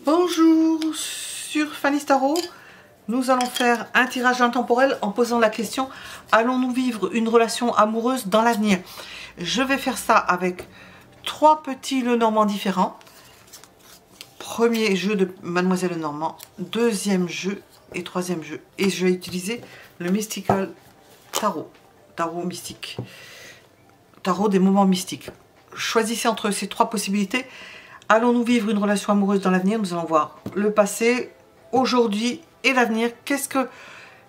Bonjour, sur Fanny's Tarot, nous allons faire un tirage intemporel en posant la question: allons-nous vivre une relation amoureuse dans l'avenir? Je vais faire ça avec 3 petits Lenormand différents. Premier jeu de Mademoiselle Lenormand, deuxième jeu et troisième jeu. Et je vais utiliser le Mystical Tarot, tarot mystique, tarot des moments mystiques. Choisissez entre ces 3 possibilités. Allons-nous vivre une relation amoureuse dans l'avenir? Nous allons voir le passé, aujourd'hui et l'avenir.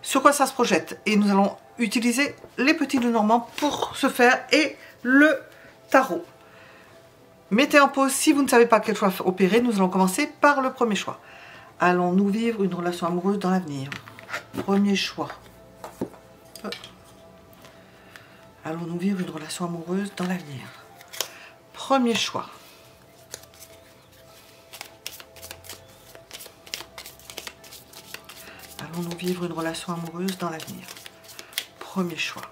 Sur quoi ça se projette? Et nous allons utiliser les petits Lenormand pour ce faire et le tarot. Mettez en pause si vous ne savez pas quel choix opérer. Nous allons commencer par le premier choix. Allons-nous vivre une relation amoureuse dans l'avenir? Premier choix. Allons-nous vivre une relation amoureuse dans l'avenir? Premier choix. Allons-nous vivre une relation amoureuse dans l'avenir? Premier choix.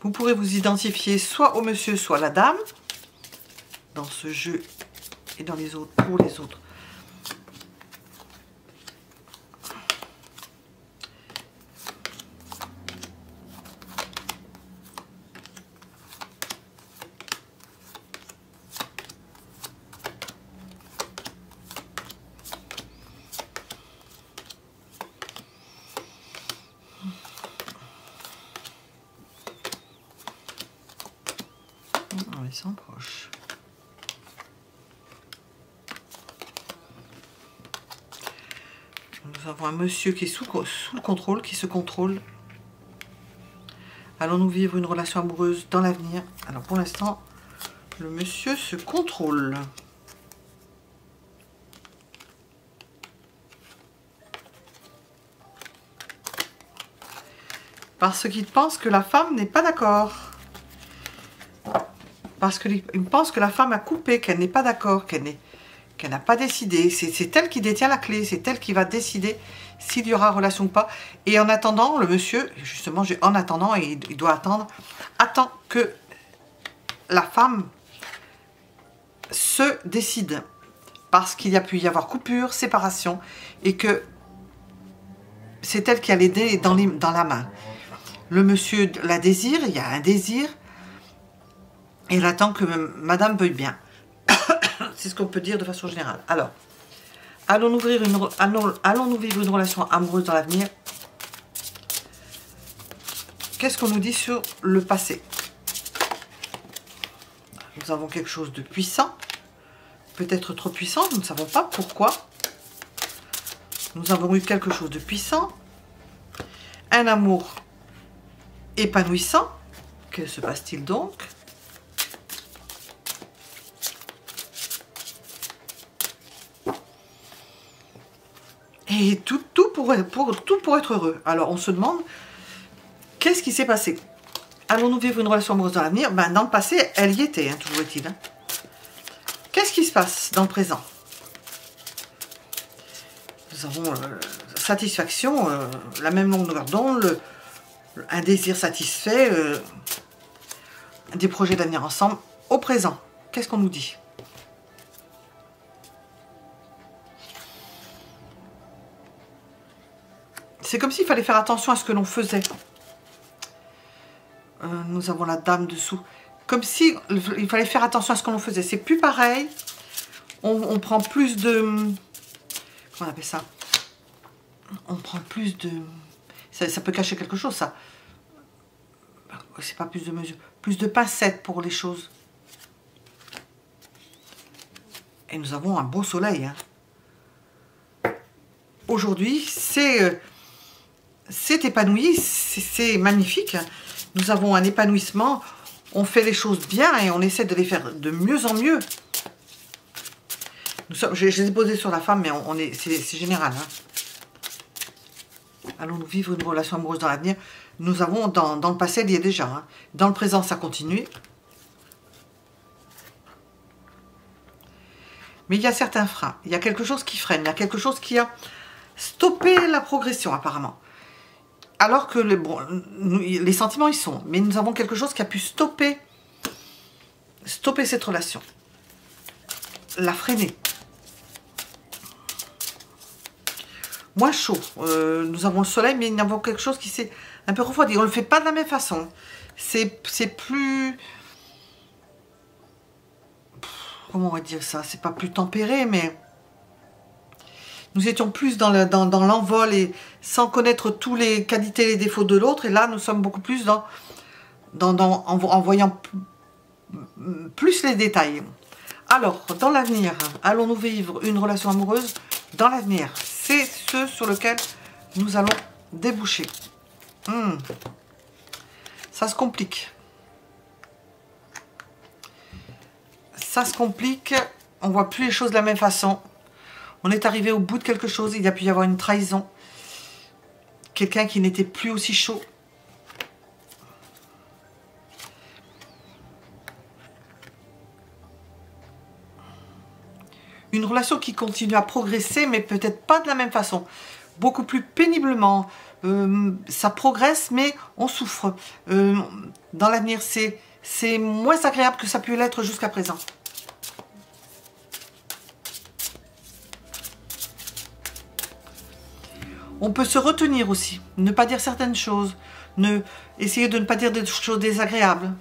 Vous pourrez vous identifier soit au monsieur, soit à la dame, dans ce jeu et dans les autres, pour les autres. Ils sont proches. Nous avons un monsieur qui est sous le contrôle, qui se contrôle. Allons-nous vivre une relation amoureuse dans l'avenir? Alors pour l'instant, le monsieur se contrôle. Parce qu'il pense que la femme n'est pas d'accord. Parce qu'il pense que la femme a coupé, qu'elle n'est pas d'accord, qu'elle n'a pas décidé. C'est elle qui détient la clé, c'est elle qui va décider s'il y aura relation ou pas. Et en attendant, le monsieur, justement, en attendant, et il doit attend que la femme se décide. Parce qu'il y a pu y avoir coupure, séparation, et que c'est elle qui a l'aider dans la main. Le monsieur la désire, il y a un désir, et elle attend que madame veuille bien. C'est ce qu'on peut dire de façon générale. Alors, allons-nous vivre une relation amoureuse dans l'avenir? Qu'est-ce qu'on nous dit sur le passé? Nous avons quelque chose de puissant, peut-être trop puissant, nous ne savons pas pourquoi. Nous avons eu quelque chose de puissant, un amour épanouissant. Que se passe-t-il donc? Et tout pour être heureux. Alors on se demande, qu'est-ce qui s'est passé? Allons-nous vivre une relation amoureuse dans l'avenir? Ben, dans le passé, elle y était, hein, toujours est-il. Hein. Qu'est-ce qui se passe dans le présent? Nous avons satisfaction, la même longueur d'onde, un désir satisfait, des projets d'avenir ensemble. Au présent, qu'est-ce qu'on nous dit? C'est comme s'il fallait faire attention à ce que l'on faisait. Nous avons la dame dessous. Comme si il fallait faire attention à ce que l'on faisait. C'est plus pareil. On prend plus de... Comment on appelle ça? On prend plus de... Ça peut cacher quelque chose, ça. C'est pas plus de mesure. Plus de pincettes pour les choses. Et nous avons un beau soleil. Hein. Aujourd'hui, c'est épanoui, c'est magnifique. Nous avons un épanouissement, on fait les choses bien et on essaie de les faire de mieux en mieux. Je les ai posés sur la femme, mais c'est général. Hein. Allons-nous vivre une relation amoureuse dans l'avenir? Nous avons, dans le passé, il y a déjà. Hein. Dans le présent, ça continue. Mais il y a certains freins. Il y a quelque chose qui freine. Il y a quelque chose qui a stoppé la progression, apparemment. Alors que les sentiments, ils sont. Mais nous avons quelque chose qui a pu stopper stopper cette relation. La freiner. Moins chaud. Nous avons le soleil, mais nous avons quelque chose qui s'est un peu refroidi. On ne le fait pas de la même façon. C'est plus... Comment on va dire ça? C'est pas plus tempéré, mais... Nous étions plus dans l'envol et sans connaître tous les qualités et les défauts de l'autre. Et là, nous sommes beaucoup plus en voyant plus les détails. Alors, dans l'avenir, allons-nous vivre une relation amoureuse dans l'avenir? C'est ce sur lequel nous allons déboucher. Ça se complique. Ça se complique. On voit plus les choses de la même façon. On est arrivé au bout de quelque chose. Il y a pu y avoir une trahison. Quelqu'un qui n'était plus aussi chaud. Une relation qui continue à progresser, mais peut-être pas de la même façon. Beaucoup plus péniblement. Ça progresse, mais on souffre. Dans l'avenir, c'est moins agréable que ça a pu l'être jusqu'à présent. On peut se retenir aussi, ne pas dire certaines choses, essayer de ne pas dire des choses désagréables.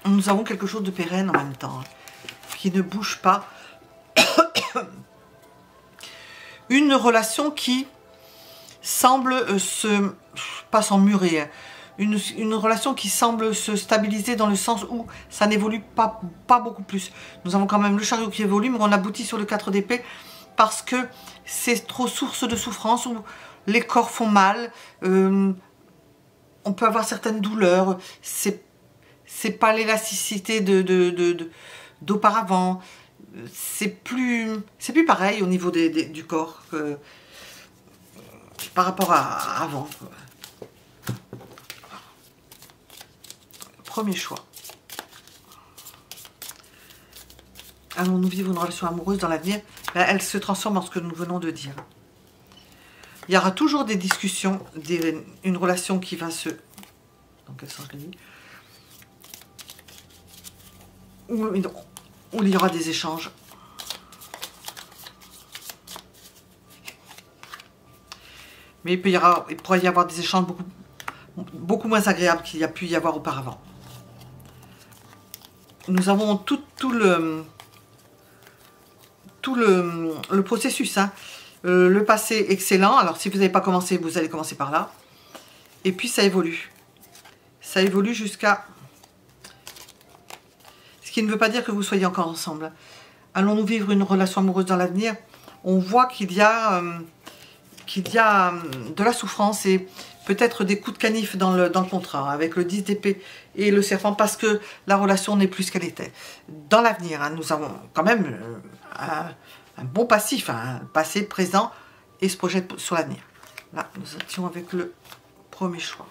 Nous avons quelque chose de pérenne en même temps, qui ne bouge pas. Une relation qui semble pas s'emmurer, une relation qui semble se stabiliser dans le sens où ça n'évolue pas beaucoup plus. Nous avons quand même le chariot qui évolue, mais on aboutit sur le 4 d'épée parce que c'est trop source de souffrance, où les corps font mal, on peut avoir certaines douleurs, c'est pas l'élasticité d'auparavant, c'est plus pareil au niveau du corps que par rapport à avant. Premier choix. Allons-nous vivre une relation amoureuse dans l'avenir? Elle se transforme en ce que nous venons de dire. Il y aura toujours des discussions, une relation qui va se... Dans quel sens je l'ai dit? Où il y aura des échanges. Mais il pourrait y avoir des échanges beaucoup moins agréables qu'il y a pu y avoir auparavant. Nous avons tout le processus. Hein. Le passé excellent. Alors, si vous n'avez pas commencé, vous allez commencer par là. Et puis, ça évolue. Ça évolue jusqu'à... Ce qui ne veut pas dire que vous soyez encore ensemble. Allons-nous vivre une relation amoureuse dans l'avenir? On voit qu'il y a de la souffrance et peut-être des coups de canif dans le contrat, avec le 10 d'épée et le serpent, parce que la relation n'est plus ce qu'elle était. Dans l'avenir, hein, nous avons quand même un bon passif, hein, passé, présent, et se projette sur l'avenir. Là, nous étions avec le premier choix.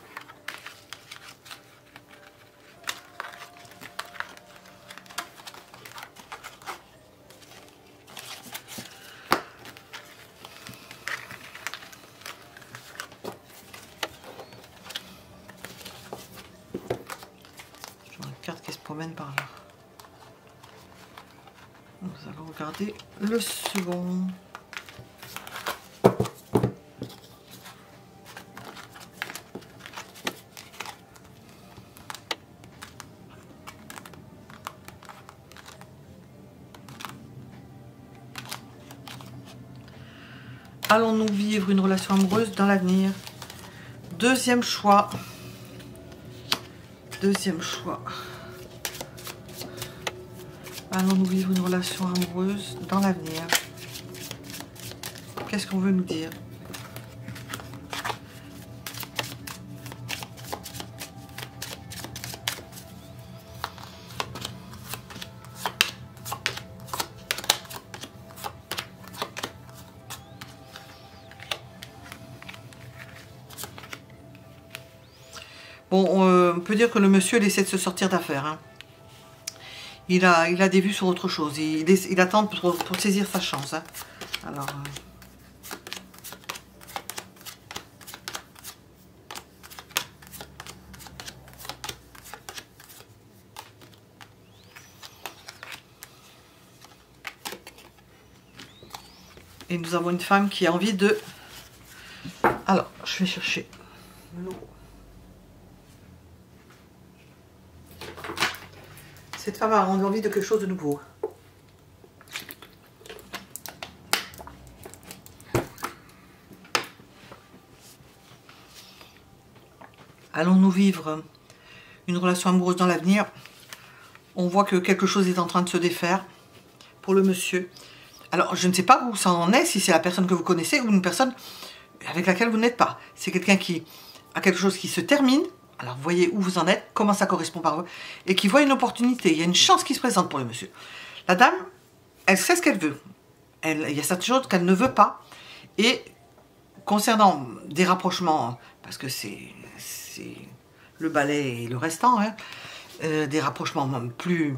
Qui se promène par là. Nous allons regarder le second. Allons-nous vivre une relation amoureuse dans l'avenir? Deuxième choix. Deuxième choix. Allons-nous vivre une relation amoureuse dans l'avenir? Qu'est-ce qu'on veut nous dire? Bon, on peut dire que le monsieur, il essaie de se sortir d'affaire. Hein. Il a des vues sur autre chose. Il attend pour saisir sa chance. Hein. Alors... Et nous avons une femme qui a envie de... Alors, je vais chercher l'eau. Cette femme a envie de quelque chose de nouveau. Allons-nous vivre une relation amoureuse dans l'avenir? On voit que quelque chose est en train de se défaire pour le monsieur. Alors, je ne sais pas où ça en est, si c'est la personne que vous connaissez ou une personne avec laquelle vous n'êtes pas. C'est quelqu'un qui a quelque chose qui se termine. Alors, vous voyez où vous en êtes, comment ça correspond par eux, et qui voit une opportunité. Il y a une chance qui se présente pour le monsieur. La dame, elle sait ce qu'elle veut. Il y a certaines choses qu'elle ne veut pas. Et concernant des rapprochements, parce que c'est le balai et le restant, hein, des rapprochements plus...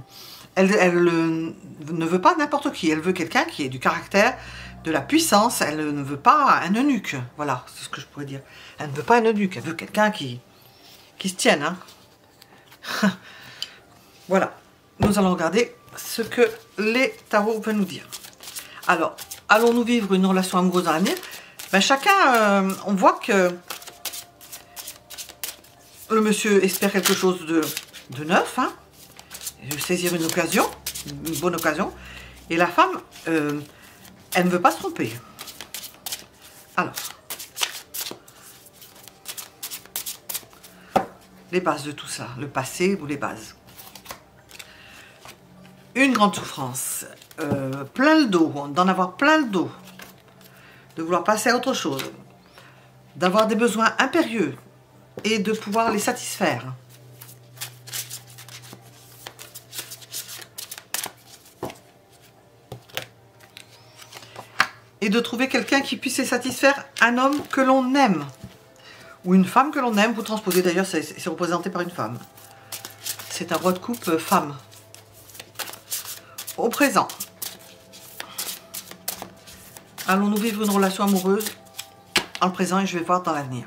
Elle ne veut pas n'importe qui. Elle veut quelqu'un qui ait du caractère, de la puissance. Elle ne veut pas un eunuque. Voilà, c'est ce que je pourrais dire. Elle ne veut pas un eunuque. Elle veut quelqu'un qui se tienne. Hein. Voilà. Nous allons regarder ce que les tarots veulent nous dire. Alors, allons-nous vivre une relation amoureuse dans l'avenir? Ben, chacun, on voit que le monsieur espère quelque chose de neuf, hein, saisir une occasion, une bonne occasion. Et la femme, elle ne veut pas se tromper. Alors, les bases de tout ça, le passé ou les bases. Une grande souffrance, plein le dos, d'en avoir plein le dos, de vouloir passer à autre chose, d'avoir des besoins impérieux et de pouvoir les satisfaire. Et de trouver quelqu'un qui puisse les satisfaire, un homme que l'on aime. Ou une femme que l'on aime, vous transposez d'ailleurs, c'est représenté par une femme. C'est un roi de coupe femme. Au présent, allons-nous vivre une relation amoureuse en le présent et je vais voir dans l'avenir.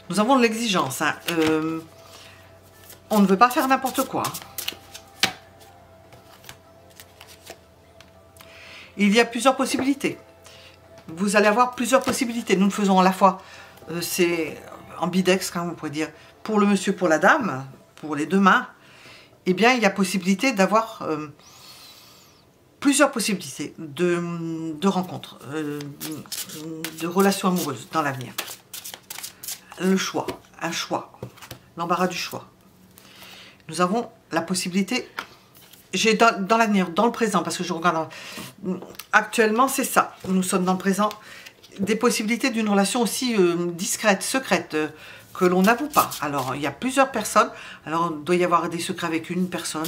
Nous avons de l'exigence. Hein. On ne veut pas faire n'importe quoi. Il y a plusieurs possibilités. Vous allez avoir plusieurs possibilités. Nous le faisons à la fois, c'est ambidextre, hein, on pourrait dire, pour le monsieur, pour la dame, pour les deux mains. Eh bien, il y a possibilité d'avoir plusieurs possibilités de rencontres, de relations amoureuses dans l'avenir. Le choix, un choix, l'embarras du choix. Nous avons la possibilité... J'ai dans l'avenir, dans le présent, parce que je regarde... Actuellement, c'est ça. Nous sommes dans le présent. Des possibilités d'une relation aussi discrète, secrète, que l'on n'avoue pas. Alors, il y a plusieurs personnes. Alors, il doit y avoir des secrets avec une personne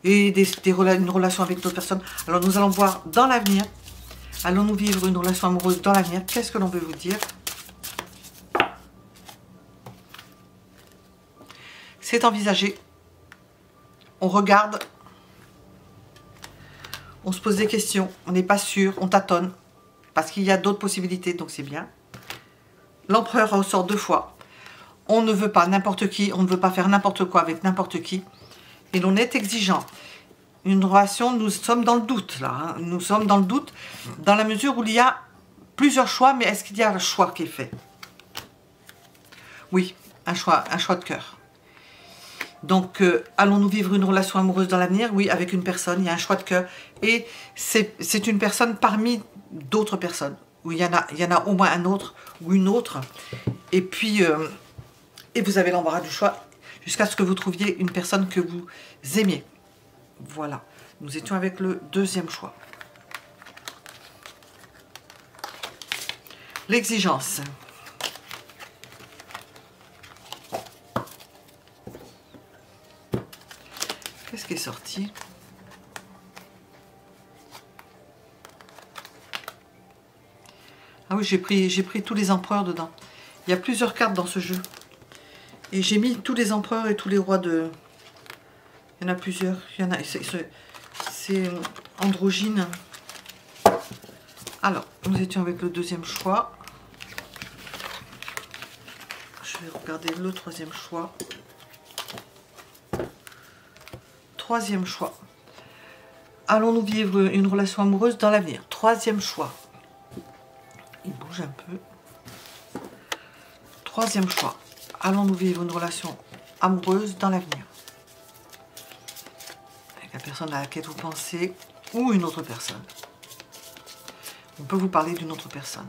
et une relation avec d'autres personnes. Alors, nous allons voir dans l'avenir. Allons-nous vivre une relation amoureuse dans l'avenir? Qu'est-ce que l'on veut vous dire? C'est envisagé. On regarde. On se pose des questions, on n'est pas sûr, on tâtonne, parce qu'il y a d'autres possibilités, donc c'est bien. L'empereur ressort deux fois. On ne veut pas n'importe qui, on ne veut pas faire n'importe quoi avec n'importe qui, et l'on est exigeant. Une relation, nous sommes dans le doute, là. Hein. Nous sommes dans le doute, dans la mesure où il y a plusieurs choix, mais est-ce qu'il y a un choix qui est fait? Oui, un choix de cœur. Donc, allons-nous vivre une relation amoureuse dans l'avenir? Oui, avec une personne, il y a un choix de cœur. Et c'est une personne parmi d'autres personnes. Où il y en a au moins un autre ou une autre. Et puis, et vous avez l'embarras du choix jusqu'à ce que vous trouviez une personne que vous aimiez. Voilà. Nous étions avec le deuxième choix. L'exigence. Qu'est-ce qui est sorti? Ah oui, j'ai pris tous les empereurs dedans. Il y a plusieurs cartes dans ce jeu. Et j'ai mis tous les empereurs et tous les rois de... Il y en a plusieurs. Il y en a... C'est androgyne. Alors, nous étions avec le deuxième choix. Je vais regarder le troisième choix. Troisième choix. allons-nous vivre une relation amoureuse dans l'avenir? Troisième choix. Il bouge un peu. Troisième choix. Allons-nous vivre une relation amoureuse dans l'avenir? Avec la personne à laquelle vous pensez ou une autre personne. On peut vous parler d'une autre personne.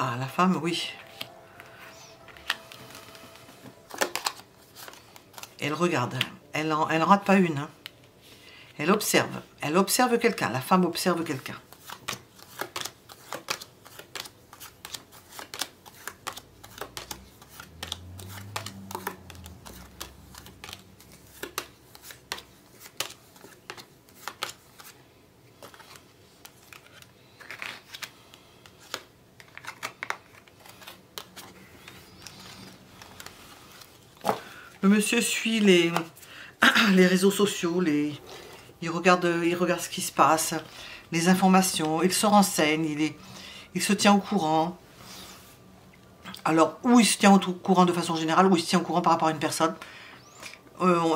Ah, la femme, oui. Elle regarde. Elle en rate pas une. Hein. Elle observe. Elle observe quelqu'un. La femme observe quelqu'un. Le monsieur suit les réseaux sociaux, il regarde ce qui se passe, les informations, il se renseigne, il se tient au courant. Alors, ou il se tient au courant de façon générale, ou il se tient au courant par rapport à une personne.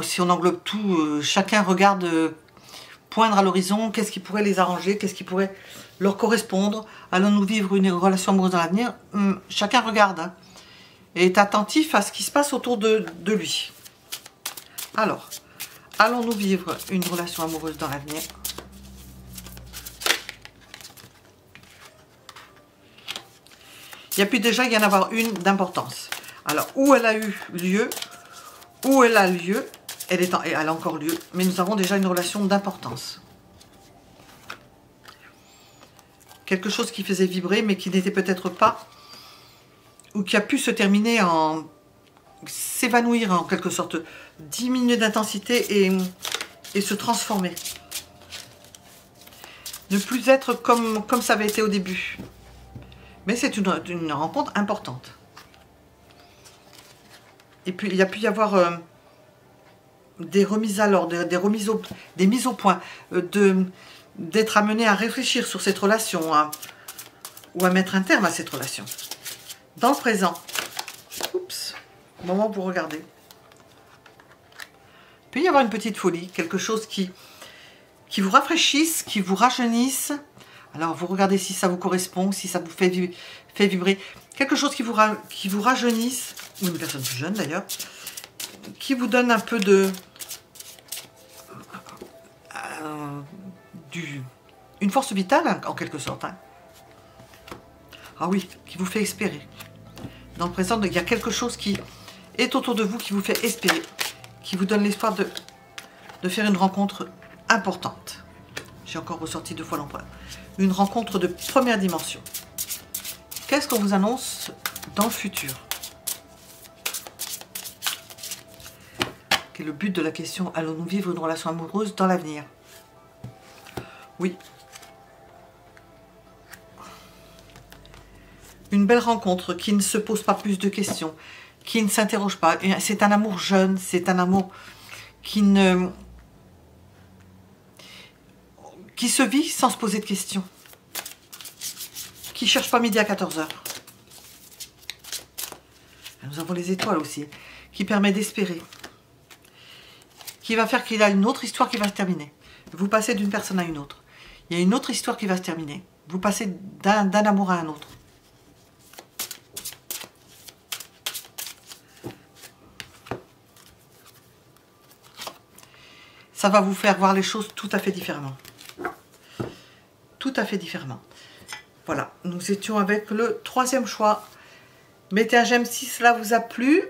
Si on englobe tout, chacun regarde poindre à l'horizon, qu'est-ce qui pourrait les arranger, qu'est-ce qui pourrait leur correspondre. Allons-nous vivre une relation amoureuse dans l'avenir? Chacun regarde. Hein. Et est attentif à ce qui se passe autour de lui. Alors, allons-nous vivre une relation amoureuse dans l'avenir? Il y a pu déjà y en avoir une d'importance. Alors, où elle a eu lieu, où elle a lieu, elle a encore lieu, mais nous avons déjà une relation d'importance. Quelque chose qui faisait vibrer, mais qui n'était peut-être pas, ou qui a pu se terminer en... s'évanouir en quelque sorte, diminuer d'intensité et se transformer. Ne plus être comme ça avait été au début. Mais c'est une rencontre importante. Et puis il y a pu y avoir des remises à l'ordre, des mises au point, d'être amené à réfléchir sur cette relation, ou à mettre un terme à cette relation. Dans le présent, oups, au moment où vous regardez, il peut y avoir une petite folie, quelque chose qui vous rafraîchisse, qui vous rajeunisse. Alors vous regardez si ça vous correspond, si ça vous fait vibrer. Quelque chose qui vous rajeunisse, ou une personne plus jeune d'ailleurs, qui vous donne un peu une force vitale en quelque sorte. Hein. Ah oui, qui vous fait espérer. Dans le présent, il y a quelque chose qui est autour de vous, qui vous fait espérer, qui vous donne l'espoir de faire une rencontre importante. J'ai encore ressorti 2 fois l'empereur. Une rencontre de première dimension. Qu'est-ce qu'on vous annonce dans le futur? Quel est le but de la question? Allons-nous vivre une relation amoureuse dans l'avenir? Oui. Une belle rencontre qui ne se pose pas plus de questions, qui ne s'interroge pas. C'est un amour jeune, c'est un amour qui se vit sans se poser de questions. Qui ne cherche pas midi à 14 h. Nous avons les étoiles aussi, qui permet d'espérer. Qui va faire qu'il y a une autre histoire qui va se terminer. Vous passez d'une personne à une autre. Il y a une autre histoire qui va se terminer. Vous passez d'un amour à un autre. Ça va vous faire voir les choses tout à fait différemment. Tout à fait différemment. Voilà, nous étions avec le 3e choix. Mettez un j'aime si cela vous a plu.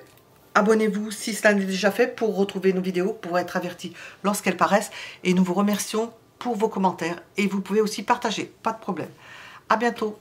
Abonnez-vous si cela n'est déjà fait pour retrouver nos vidéos, pour être averti lorsqu'elles paraissent. Et nous vous remercions pour vos commentaires. Et vous pouvez aussi partager, pas de problème. À bientôt.